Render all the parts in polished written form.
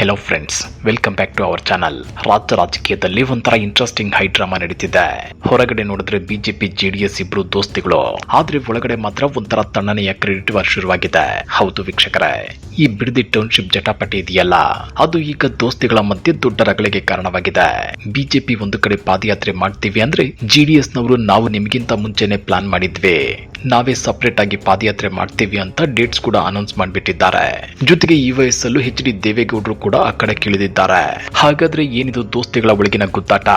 Hello friends, welcome back to our channel. ರಾಜಕೀಯದಲ್ಲಿ ಒಂಥರ interesting high drama ನಡೀತಿದೆ. ಹೊರಗಡೆ ನೋಡಿದ್ರೆ ಬಿಜೆಪಿ ಜೆಡಿಎಸ್ ಇಬ್ರು ದೋಸ್ತಿಗಳು, ಆದ್ರೆ ಒಳಗಡೆ ಮಾತ್ರ ಒಂಥರ ತಣ್ಣನೆಯ ಕ್ರೆಡಿಟ್ ವಾರ್ ಶುರುವಾಗಿದೆ. ಹೌದು ವೀಕ್ಷಕರೇ, ಈ ಬಿಡದಿ ಟೌನ್ಶಿಪ್ ಜಟಾಪಟಿ ಇದೆಯಲ್ಲ, ಅದು ಈಗ ದೋಸ್ತಿಗಳ ಮಧ್ಯೆ ದೊಡ್ಡ ರಗಳೆಗೆ ಕಾರಣವಾಗಿದೆ. ಬಿಜೆಪಿ ಒಂದು ಕಡೆ ಪಾದಯಾತ್ರೆ ಮಾಡ್ತೀವಿ ಅಂದ್ರೆ ಜೆಡಿಎಸ್ ನವರು ನಾವು ನಿಮಗಿಂತ ಮುಂಚೆನೆ ಪ್ಲಾನ್ ಮಾಡಿದ್ವಿ, ನಾವೇ ಸಪರೇಟ್ ಆಗಿ ಪಾದಯಾತ್ರೆ ಮಾಡ್ತೀವಿ ಅಂತ ಡೇಟ್ಸ್ ಕೂಡ ಅನೌನ್ಸ್ ಮಾಡಿಬಿಟ್ಟಿದ್ದಾರೆ. ಜೊತೆಗೆ ಈ ವಯಸ್ಸಲ್ಲೂ ಎಚ್ ಡಿ ದೇವೇಗೌಡರು ಕೂಡ ಆ ಕಡೆ ಕೇಳಿದಿದ್ದಾರೆ. ಹಾಗಾದ್ರೆ ಏನಿದು ದೋಸ್ತಿಗಳ ಒಳಗಿನ ಗುದ್ದಾಟ?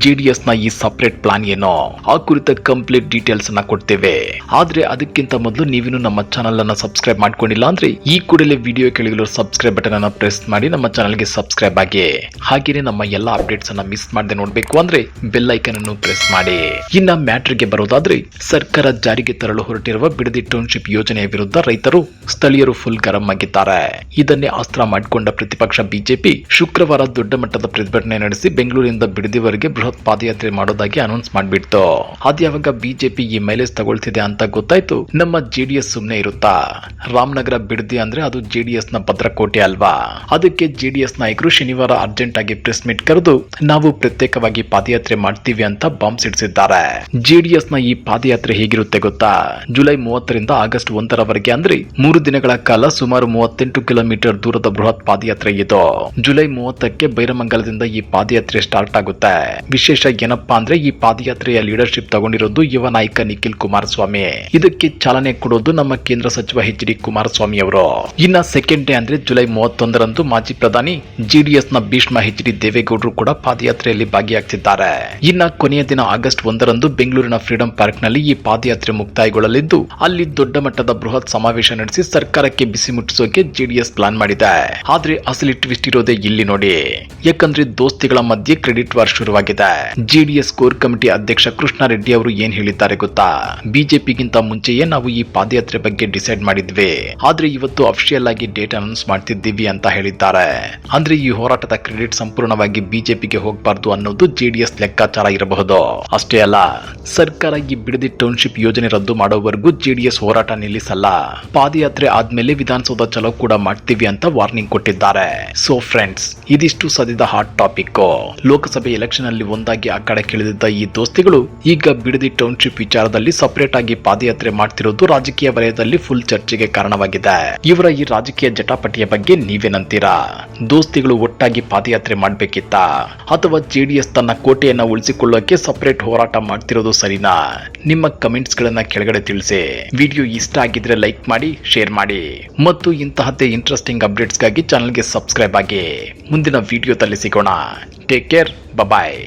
ಜೆಡಿಎಸ್ ನ ಈ ಸಪರೇಟ್ ಪ್ಲಾನ್ ಏನೋ, ಆ ಕುರಿತ ಕಂಪ್ಲೀಟ್ ಡೀಟೇಲ್ಸ್ ಅನ್ನ ಕೊಡ್ತೇವೆ. ಆದ್ರೆ ಅದಕ್ಕಿಂತ ಮೊದಲು ನೀವಿನ್ನು ನಮ್ಮ ಚಾನಲ್ ಅನ್ನ ಸಬ್ಸ್ಕ್ರೈಬ್ ಮಾಡ್ಕೊಂಡಿಲ್ಲ ಅಂದ್ರೆ ಈ ಕೂಡಲೇ ವಿಡಿಯೋ ಕೆಳಗಿರೋ ಸಬ್ಸ್ಕ್ರೈಬ್ ಬಟನ್ ಅನ್ನ ಪ್ರೆಸ್ ಮಾಡಿ ನಮ್ಮ ಚಾನಲ್ಗೆ ಸಬ್ಸ್ಕ್ರೈಬ್ ಆಗಿ. ಹಾಗೇನೆ ನಮ್ಮ ಎಲ್ಲಾ ಅಪ್ಡೇಟ್ಸ್ ಅನ್ನ ಮಿಸ್ ಮಾಡದೆ ನೋಡ್ಬೇಕು ಅಂದ್ರೆ ಬೆಲ್ ಐಕನ್ ಅನ್ನು ಪ್ರೆಸ್ ಮಾಡಿ. ಇನ್ನ ಮ್ಯಾಟ್ರಿಗೆ ಬರೋದಾದ್ರೆ, ಸರ್ಕಾರ ಜಾರಿಗೆ ತರಲು ಹೊರಟಿರುವ ಬಿಡದಿ ಟೌನ್ಶಿಪ್ ಯೋಜನೆಯ ವಿರುದ್ಧ ರೈತರು, ಸ್ಥಳೀಯರು ಫುಲ್ ಗರಂ ಆಗಿದ್ದಾರೆ. ಇದನ್ನೇ ಅಸ್ತ್ರ ಮಾಡಿಕೊಂಡ ಪ್ರತಿಪಕ್ಷ ಬಿಜೆಪಿ ಶುಕ್ರವಾರ ದೊಡ್ಡ ಮಟ್ಟದ ಪ್ರತಿಭಟನೆ ನಡೆಸಿ ಬೆಂಗಳೂರಿನಿಂದ ಬಿಡದಿವರೆಗೆ ಬೃಹತ್ ಪಾದಯಾತ್ರೆ ಮಾಡೋದಾಗಿ ಅನೌನ್ಸ್ ಮಾಡಿಬಿಡ್ತು. ಅದ್ಯಾವಾಗ ಬಿಜೆಪಿ ಈ ಮೈಲೇಜ್ ತಗೊಳ್ತಿದೆ ಅಂತ ಗೊತ್ತಾಯ್ತು, ನಮ್ಮ ಜೆಡಿಎಸ್ ಸುಮ್ನೆ ಇರುತ್ತಾ? ರಾಮನಗರ ಬಿಡದಿ ಅಂದ್ರೆ ಅದು ಜೆಡಿಎಸ್ ನ ಭದ್ರಕೋಟೆ ಅಲ್ವಾ? ಅದಕ್ಕೆ ಜೆಡಿಎಸ್ ನಾಯಕರು ಶನಿವಾರ ಅರ್ಜೆಂಟ್ ಆಗಿ ಪ್ರೆಸ್ ಮೀಟ್ ಕರೆದು ನಾವು ಪ್ರತ್ಯೇಕವಾಗಿ ಪಾದಯಾತ್ರೆ ಮಾಡ್ತೀವಿ ಅಂತ ಬಾಂಬ್ ಸಿಡಿಸಿದ್ದಾರೆ. ಜೆಡಿಎಸ್ ನ ಈ ಪಾದಯಾತ್ರೆ ಹೇಗಿರುತ್ತೆ ಗೊತ್ತಾ? ಜುಲೈ 30ರಿಂದ ಆಗಸ್ಟ್ 1ರವರೆಗೆ ಅಂದ್ರೆ 3 ದಿನಗಳ ಕಾಲ ಸುಮಾರು 38 ಕಿಲೋಮೀಟರ್ ದೂರದ ಬೃಹತ್ ಪಾದಯಾತ್ರೆ ಇದು. ಜುಲೈ 30ಕ್ಕೆ ಬೈರಮಂಗಲದಿಂದ ಈ ಪಾದಯಾತ್ರೆ ಸ್ಟಾರ್ಟ್ ಆಗುತ್ತೆ. ವಿಶೇಷ ಏನಪ್ಪಾ ಅಂದ್ರೆ ಈ ಪಾದಯಾತ್ರೆಯ ಲೀಡರ್ಶಿಪ್ ತಗೊಂಡಿರೋದು ಯುವ ನಾಯಕ ನಿಖಿಲ್ ಕುಮಾರಸ್ವಾಮಿ. ಇದಕ್ಕೆ ಚಾಲನೆ ಕೊಡೋದು ನಮ್ಮ ಕೇಂದ್ರ ಸಚಿವ ಎಚ್ ಡಿ ಕುಮಾರಸ್ವಾಮಿ ಅವರು. ಇನ್ನ ಸೆಕೆಂಡ್ ಡೇ ಅಂದ್ರೆ ಜುಲೈ 31ರಂದು ಮಾಜಿ ಪ್ರಧಾನಿ ಜೆಡಿಎಸ್ ನ ಭೀಷ್ಮ ಎಚ್ ಡಿ ದೇವೇಗೌಡರು ಕೂಡ ಪಾದಯಾತ್ರೆಯಲ್ಲಿ ಭಾಗಿಯಾಗ್ತಿದ್ದಾರೆ. ಇನ್ನ ಕೊನೆಯ ದಿನ ಆಗಸ್ಟ್ 1ರಂದು ಬೆಂಗಳೂರಿನ ಫ್ರೀಡಂ ಪಾರ್ಕ್ ನಲ್ಲಿ ಈ ಪಾದಯಾತ್ರೆ ಮುಕ್ತಾಯಗೊಳ್ಳಲಿದ್ದು, ಅಲ್ಲಿ ದೊಡ್ಡ ಮಟ್ಟದ ಬೃಹತ್ ಸಮಾವೇಶ ನಡೆಸಿ ಸರ್ಕಾರಕ್ಕೆ ಬಿಸಿ ಮುಟ್ಟಿಸೋಕೆ ಜೆಡಿಎಸ್ ಪ್ಲಾನ್ ಮಾಡಿದೆ. ಆದ್ರೆ ಅಸಲಿ ಟ್ವಿಸ್ಟ್ ಇರೋದೇ ಇಲ್ಲಿ ನೋಡಿ. ಯಾಕಂದ್ರೆ ದೋಸ್ತಿಗಳ ಮಧ್ಯೆ ಕ್ರೆಡಿಟ್ ವಾರ್ ಶುರುವಾಗಿದೆ. ಜೆಡಿಎಸ್ ಕೋರ್ ಕಮಿಟಿ ಅಧ್ಯಕ್ಷ ಕೃಷ್ಣಾರೆಡ್ಡಿ ಅವರು ಏನ್ ಹೇಳಿದ್ದಾರೆ ಗೊತ್ತಾ? ಬಿಜೆಪಿಗಿಂತ ಮುಂಚೆಯೇ ನಾವು ಈ ಪಾದಯಾತ್ರೆ ಬಗ್ಗೆ ಡಿಸೈಡ್ ಮಾಡಿದ್ವಿ, ಆದ್ರೆ ಇವತ್ತು ಅಫಿಷಿಯಲ್ ಆಗಿ ಡೇಟ್ ಅನೌನ್ಸ್ ಮಾಡ್ತಿದ್ದೀವಿ ಅಂತ ಹೇಳಿದ್ದಾರೆ. ಅಂದ್ರೆ ಈ ಹೋರಾಟದ ಕ್ರೆಡಿಟ್ ಸಂಪೂರ್ಣವಾಗಿ ಬಿಜೆಪಿಗೆ ಹೋಗಬಾರ್ದು ಅನ್ನೋದು ಜೆಡಿಎಸ್ ಲೆಕ್ಕಾಚಾರ ಇರಬಹುದು. ಅಷ್ಟೇ ಅಲ್ಲ, ಸರ್ಕಾರ ಈ ಬಿಡದಿ ಟೌನ್ಶಿಪ್ ಯೋಜನೆ ರದ್ದು ಮಾಡೋವರೆಗೂ ಜೆಡಿಎಸ್ ಹೋರಾಟ ನಿಲ್ಲಿಸಲ್ಲ. ಪಾದಯಾತ್ರೆ ಆದ್ಮೇಲೆ ವಿಧಾನಸೌಧ ಚಲೋ ಕೂಡ ಮಾಡ್ತೀವಿ ಅಂತ ವಾರ್ನಿಂಗ್ ಕೊಟ್ಟಿದ್ದಾರೆ. ಸೊ ಫ್ರೆಂಡ್ಸ್, ಇದಿಷ್ಟು ಸದ್ಯದ ಹಾಟ್ ಟಾಪಿಕ್. ಲೋಕಸಭೆ ಎಲೆಕ್ಷನ್ ಅಲ್ಲಿ ಒಂದಾಗಿ ಆ ಕಡೆ ಕೇಳಿದಿದ್ದ ಈ ದೋಸ್ತಿಗಳು ಈಗ ಬಿಡದಿ ಟೌನ್ಶಿಪ್ ವಿಚಾರದಲ್ಲಿ ಸಪರೇಟ್ ಆಗಿ ಪಾದಯಾತ್ರೆ ಮಾಡ್ತಿರೋದು ರಾಜಕೀಯ ವಲಯದಲ್ಲಿ ಫುಲ್ ಚರ್ಚೆಗೆ ಕಾರಣವಾಗಿದೆ. ಇವರ ಈ ರಾಜಕೀಯ ಜಟಾಪಟಿಯ ಬಗ್ಗೆ ನೀವೇನಂತೀರಾ? ದೋಸ್ತಿಗಳು ಒಟ್ಟಾಗಿ ಪಾದಯಾತ್ರೆ ಮಾಡ್ಬೇಕಿತ್ತಾ, ಅಥವಾ ಜೆಡಿಎಸ್ ತನ್ನ ಕೋಟೆಯನ್ನ ಉಳಿಸಿಕೊಳ್ಳೋಕೆ ಸಪರೇಟ್ ಹೋರಾಟ ಮಾಡ್ತಿರೋದು ಸರಿನಾ? ನಿಮ್ಮ ಕಮೆಂಟ್ಸ್ ಗಳನ್ನ ಕೆಳಗಡೆ ತಿಳಿಸಿ. ವಿಡಿಯೋ ಇಷ್ಟ ಆಗಿದ್ರೆ ಲೈಕ್ ಮಾಡಿ, ಶೇರ್ ಮಾಡಿ, ಮತ್ತು ಇಂತಹದ್ದೇ ಇಂಟ್ರೆಸ್ಟಿಂಗ್ ಅಪ್ಡೇಟ್ಸ್ ಗಾಗಿ ಚಾನಲ್ಗೆ ಸಬ್ಸ್ಕ್ರೈಬ್ ಆಗಿ. ಮುಂದಿನ ವಿಡಿಯೋದಲ್ಲಿ ಸಿಗೋಣ. ಟೇಕ್ ಕೇರ್, ಬಾಯ್.